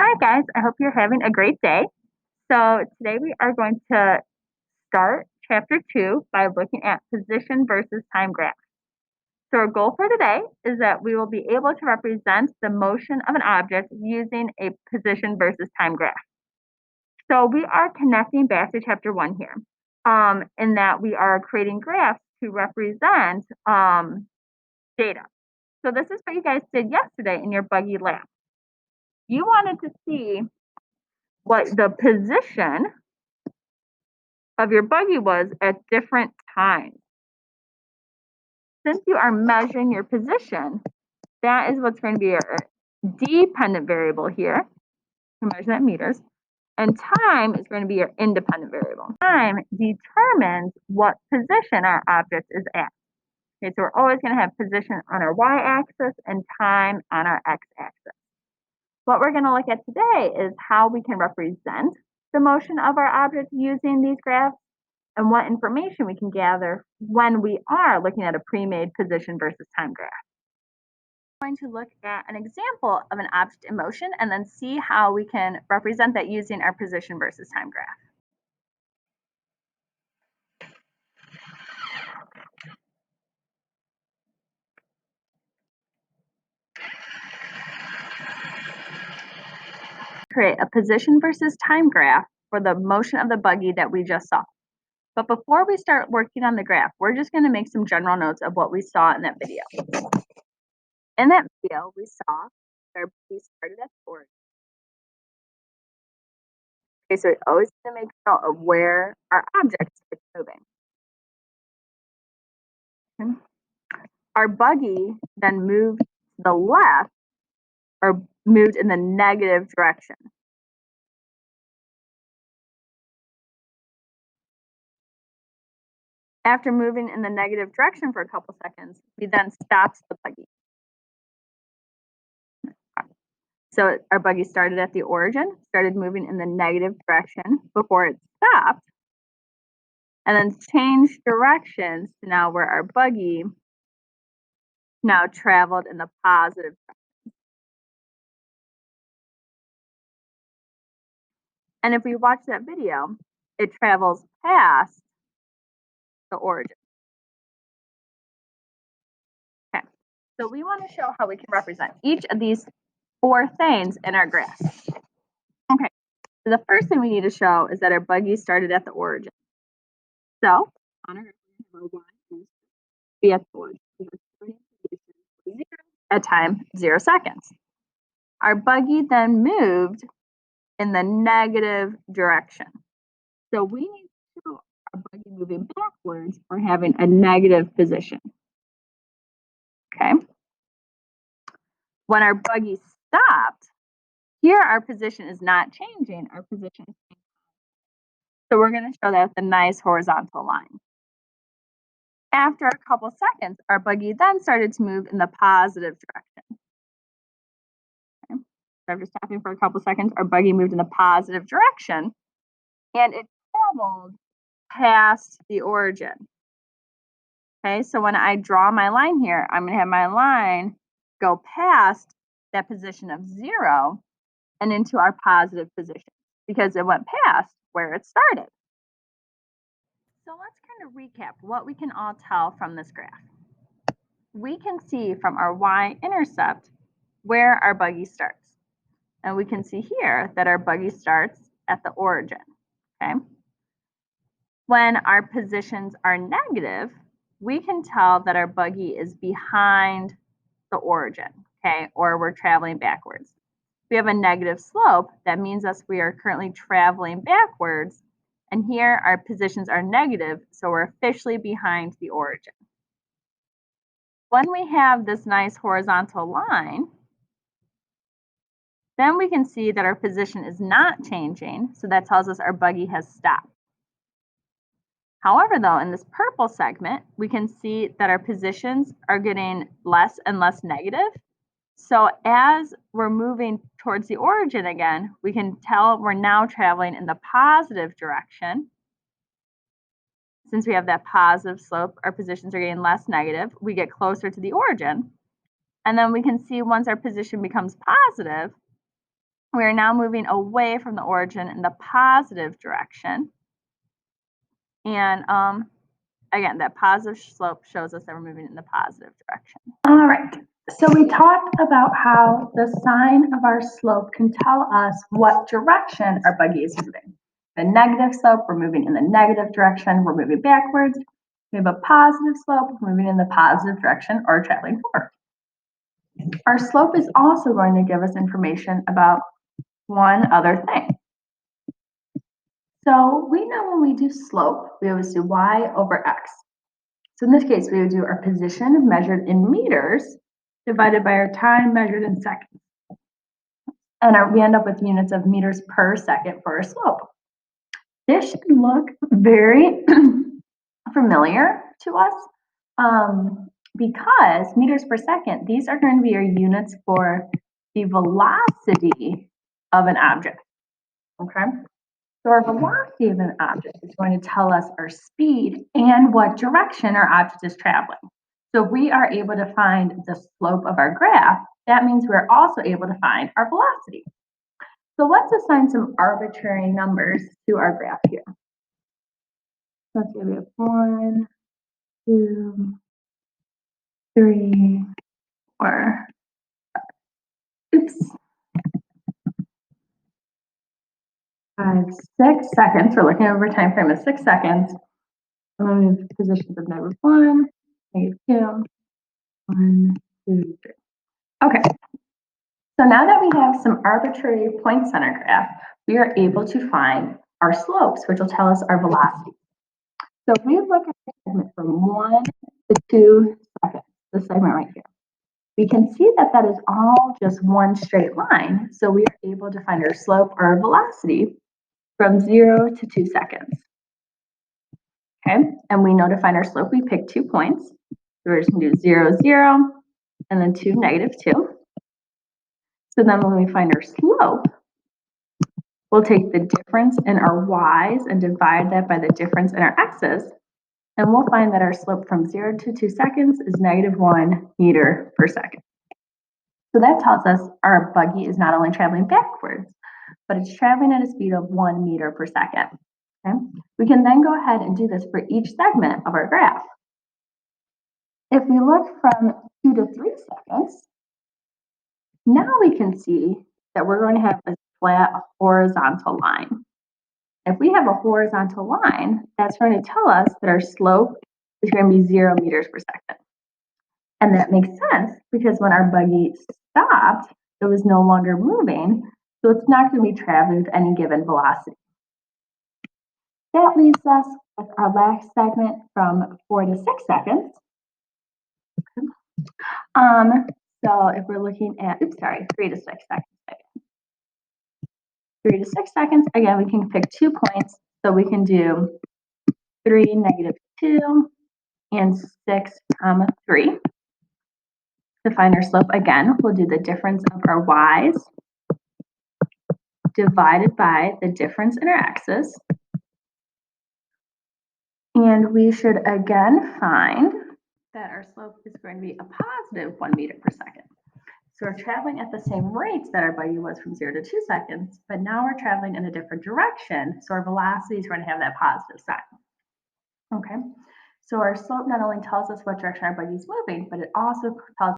Hi, guys. I hope you're having a great day. So, today we are going to start chapter 2 by looking at position versus time graph. So, our goal for today is that we will be able to represent the motion of an object using a position versus time graph. So, we are connecting back to chapter 1 here, in that we are creating graphs to represent data. So, this is what you guys did yesterday in your buggy lab. You wanted to see what the position of your buggy was at different times. Since you are measuring your position, that is what's going to be your dependent variable here. You measure that in meters. And time is going to be your independent variable. Time determines what position our object is at. Okay, so we're always going to have position on our y-axis and time on our x-axis. What we're going to look at today is how we can represent the motion of our object using these graphs and what information we can gather when we are looking at a pre-made position versus time graph. I'm going to look at an example of an object in motion and then see how we can represent that using our position versus time graph. Create a position versus time graph for the motion of the buggy that we just saw. But before we start working on the graph, we're just going to make some general notes of what we saw in that video. In that video, we saw our buggy started at the origin. Okay, so we always need to make note of where our object is moving. Okay. Our buggy then moved to the left or moved in the negative direction. After moving in the negative direction for a couple seconds, we then stopped the buggy. So our buggy started at the origin, started moving in the negative direction before it stopped, and then changed directions to now where our buggy now traveled in the positive direction. And if we watch that video, it travels past the origin. Okay, so we want to show how we can represent each of these 4 things in our graph. Okay, so the first thing we need to show is that our buggy started at the origin. So on our y be at the origin. At time 0 seconds. Our buggy then moved in the negative direction. So we need to show our buggy moving backwards or having a negative position. Okay. When our buggy stopped, here our position is not changing. Our position is changing. So we're going to show that with a nice horizontal line. After a couple seconds, our buggy then started to move in the positive direction. Okay. So after stopping for a couple seconds, our buggy moved in the positive direction and it traveled past the origin. Okay, so when I draw my line here, I'm going to have my line go past that position of 0 and into our positive position because it went past where it started. So let's kind of recap what we can all tell from this graph. We can see from our y-intercept where our buggy starts. And we can see here that our buggy starts at the origin. Okay. When our positions are negative, we can tell that our buggy is behind the origin, okay, or we're traveling backwards. If we have a negative slope, that means we are currently traveling backwards, and here our positions are negative, so we're officially behind the origin. When we have this nice horizontal line, then we can see that our position is not changing, so that tells us our buggy has stopped. However, though, in this purple segment, we can see that our positions are getting less and less negative. So as we're moving towards the origin again, we can tell we're now traveling in the positive direction. Since we have that positive slope, our positions are getting less negative. We get closer to the origin. And then we can see once our position becomes positive, We are now moving away from the origin in the positive direction. And again, that positive slope shows us that we're moving in the positive direction. All right, so we talked about how the sign of our slope can tell us what direction our buggy is moving. The negative slope, we're moving in the negative direction, we're moving backwards. We have a positive slope, we're moving in the positive direction or traveling forward. Our slope is also going to give us information about one other thing. So we know when we do slope, we always do y over x. So in this case, we would do our position measured in meters divided by our time measured in seconds. And we end up with units of meters per second for our slope. This should look very familiar to us because meters per second, these are going to be our units for the velocity of an object, okay? So our velocity of an object is going to tell us our speed and what direction our object is traveling. So if we are able to find the slope of our graph, that means we're also able to find our velocity. So let's assign some arbitrary numbers to our graph here. Let's say we have 1, 2, 3, 4, oops, 5, 6 seconds. We're looking over time frame of 6 seconds. And then we have positions of -1, -2, 1, 2, 3. Okay. So now that we have some arbitrary points on our graph, we are able to find our slopes, which will tell us our velocity. So if we look at the segment from 1 to 2 seconds, the segment right here, we can see that that is all just one straight line. So we are able to find our slope or our velocity from 0 to 2 seconds. Okay, and we know to find our slope, we pick 2 points. So we're just gonna do 0, 0, and then 2, -2. So then when we find our slope, we'll take the difference in our y's and divide that by the difference in our x's. And we'll find that our slope from 0 to 2 seconds is -1 meter per second. So that tells us our buggy is not only traveling backwards, but it's traveling at a speed of 1 meter per second. Okay? We can then go ahead and do this for each segment of our graph. If we look from 2 to 3 seconds, now we can see that we're going to have a flat horizontal line. If we have a horizontal line, that's going to tell us that our slope is going to be 0 meters per second. And that makes sense because when our buggy stopped, it was no longer moving, so it's not going to be traveling with any given velocity. That leaves us with our last segment from 4 to 6 seconds. So if we're looking at, 3 to 6 seconds. 3 to 6 seconds, again, we can pick 2 points. So we can do 3, -2, and 6, 3. To find our slope, again, we'll do the difference of our y's divided by the difference in our x's. And we should again find that our slope is going to be a positive 1 meter per second. So we're traveling at the same rates that our buggy was from 0 to 2 seconds, but now we're traveling in a different direction. So our velocity is going to have that positive sign. Okay, so our slope not only tells us what direction our buggy is moving, but it also tells